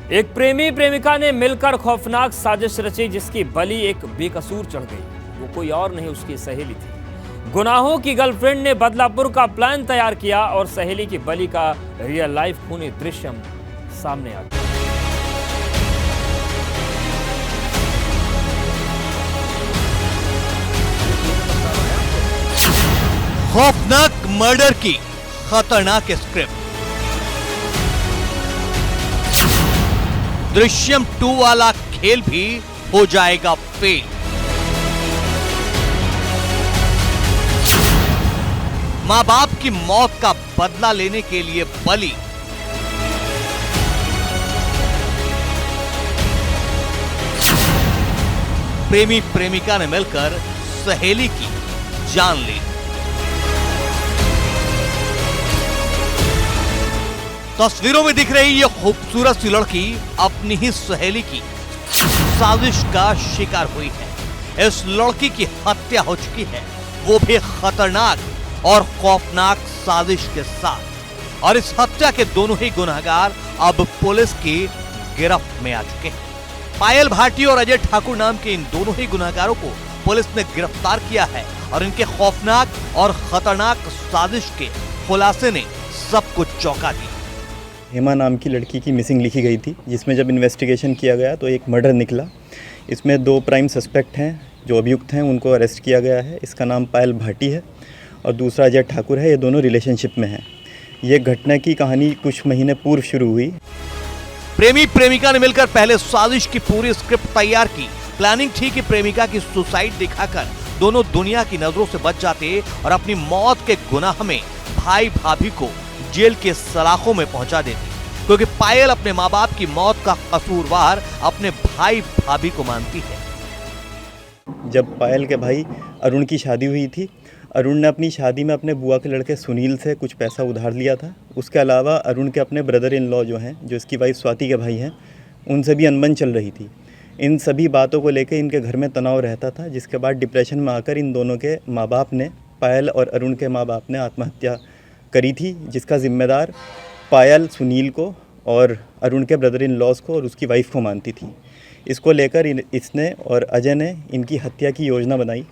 एक प्रेमी प्रेमिका ने मिलकर खौफनाक साजिश रची जिसकी बलि एक बेकसूर चढ़ गई। वो कोई और नहीं, उसकी सहेली थी। गुनाहों की गर्लफ्रेंड ने बदलापुर का प्लान तैयार किया और सहेली की बलि का रियल लाइफ खूनी दृश्य सामने आ गया। खौफनाक मर्डर की खतरनाक स्क्रिप्ट। दृश्यम 2 वाला खेल भी हो जाएगा फेल। मां बाप की मौत का बदला लेने के लिए बलि। प्रेमी प्रेमिका ने मिलकर सहेली की जान ली। तस्वीरों में दिख रही ये खूबसूरत सी लड़की अपनी ही सहेली की साजिश का शिकार हुई है। इस लड़की की हत्या हो चुकी है, वो भी खतरनाक और खौफनाक साजिश के साथ। और इस हत्या के दोनों ही गुनहगार अब पुलिस की गिरफ्त में आ चुके हैं। पायल भाटी और अजय ठाकुर नाम के इन दोनों ही गुनहगारों को पुलिस ने गिरफ्तार किया है और इनके खौफनाक और खतरनाक साजिश के खुलासे ने सबको चौंका दिया। हेमा नाम की लड़की की मिसिंग लिखी गई थी, जिसमें जब इन्वेस्टिगेशन किया गया तो एक मर्डर निकला। इसमें 2 प्राइम सस्पेक्ट हैं जो अभियुक्त हैं, उनको अरेस्ट किया गया है। इसका नाम पायल भाटी है और दूसरा अजय ठाकुर है। ये दोनों रिलेशनशिप में हैं। ये घटना की कहानी कुछ महीने पूर्व शुरू हुई। प्रेमी प्रेमिका ने मिलकर पहले साजिश की पूरी स्क्रिप्ट तैयार की। प्लानिंग थी कि प्रेमिका की सुसाइड दिखाकर दोनों दुनिया की नजरों से बच जाते और अपनी मौत के गुनाह में भाई भाभी को जेल के सलाखों में पहुंचा देती, क्योंकि पायल अपने माँ बाप की मौत का कसूरवार अपने भाई भाभी को मानती है। जब पायल के भाई अरुण की शादी हुई थी, अरुण ने अपनी शादी में अपने बुआ के लड़के सुनील से कुछ पैसा उधार लिया था। उसके अलावा अरुण के अपने ब्रदर इन लॉ जो हैं, जो इसकी वाइफ स्वाति के भाई हैं, उनसे भी अनबन चल रही थी। इन सभी बातों को लेकर इनके घर में तनाव रहता था, जिसके बाद डिप्रेशन में आकर इन दोनों के माँ बाप ने, पायल और अरुण के माँ बाप ने आत्महत्या करी थी, जिसका जिम्मेदार पायल सुनील को और अरुण के ब्रदर इन लॉज को और उसकी वाइफ को मानती थी। इसको लेकर इसने और अजय ने इनकी हत्या की योजना बनाई।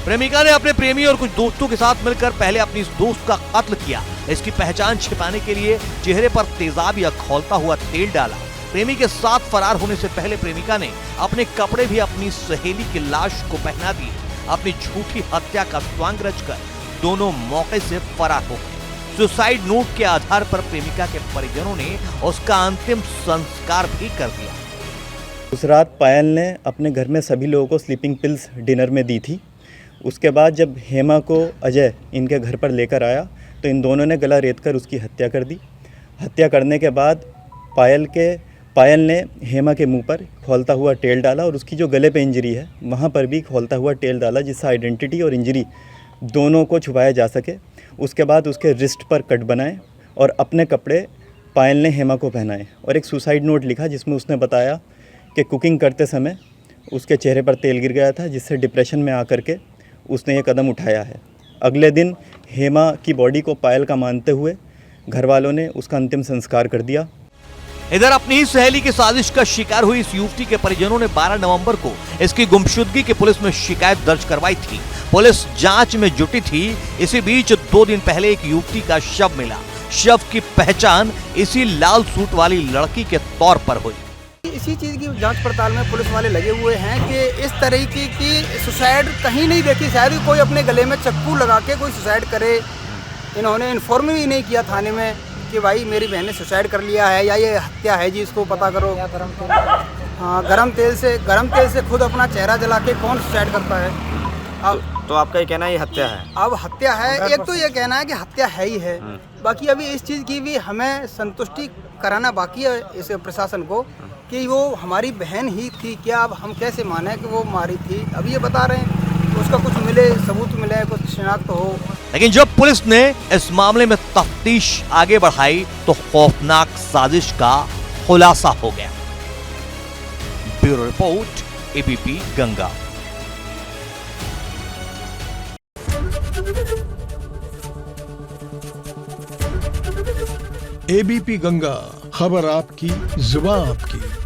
प्रेमिका ने अपने प्रेमी और कुछ दोस्तों के साथ मिलकर पहले अपनी इस दोस्त का कत्ल किया। इसकी पहचान छिपाने के लिए चेहरे पर तेजाब या खौलता हुआ तेल डाला। प्रेमी के साथ फरार होने से पहले प्रेमिका ने अपने कपड़े भी अपनी सहेली की लाश को पहना दिए। अपनी झूठी हत्या का स्वांग रचकर दोनों मौके से फरार हो गए। सुसाइड नोट के आधार पर प्रेमिका के परिजनों ने उसका अंतिम संस्कार भी कर दिया। उस रात पायल ने अपने घर में सभी लोगों को स्लीपिंग पिल्स डिनर में दी थी। उसके बाद जब हेमा को अजय इनके घर पर लेकर आया तो इन दोनों ने गला रेतकर उसकी हत्या कर दी। हत्या करने के बाद पायल ने हेमा के मुंह पर खौलता हुआ तेल डाला और उसकी जो गले पे इंजरी है वहाँ पर भी खौलता हुआ तेल डाला, जिससे आइडेंटिटी और इंजरी दोनों को छुपाया जा सके। उसके बाद उसके रिस्ट पर कट बनाए और अपने कपड़े पायल ने हेमा को पहनाए और एक सुसाइड नोट लिखा, जिसमें उसने बताया कि कुकिंग करते समय उसके चेहरे पर तेल गिर गया था, जिससे डिप्रेशन में आकर के उसने ये कदम उठाया है। अगले दिन हेमा की बॉडी को पायल का मानते हुए घर वालों ने उसका अंतिम संस्कार कर दिया। इधर अपनी ही सहेली की साजिश का शिकार हुई इस युवती के परिजनों ने 12 नवंबर को इसकी गुमशुदगी की पुलिस में शिकायत दर्ज करवाई थी। पुलिस जांच में जुटी थी। इसी बीच 2 दिन पहले एक युवती का शव मिला। शव की पहचान इसी लाल सूट वाली लड़की के तौर पर हुई। इसी चीज की जांच पड़ताल में पुलिस वाले लगे हुए हैं कि इस तरीके की सुसाइड कहीं नहीं देखी। शायद कोई अपने गले में चक्कू लगा के कोई सुसाइड करे। इन्होंने इन्फॉर्म भी नहीं किया थाने में कि भाई मेरी बहन ने सुसाइड कर लिया है या ये हत्या है जी, इसको पता करो। हाँ, गरम तेल से खुद अपना चेहरा जला के कौन सुसाइड करता है? तो आपका ये कहना है ये हत्या है? अब हत्या है। एक तो ये कहना है कि हत्या है ही है। बाकी अभी इस चीज़ की भी हमें संतुष्टि कराना बाकी है इस प्रशासन को कि वो हमारी बहन ही थी क्या। अब हम कैसे माने कि वो मारी थी? अभी ये बता रहे हैं उसका कुछ मिले, सबूत मिले, कुछ शिनाख्त हो। लेकिन जब पुलिस ने इस मामले में तफ्तीश आगे बढ़ाई तो खौफनाक साजिश का खुलासा हो गया। Bureau report, ABP Ganga. ABP Ganga खबर आपकी, जुबान आपकी।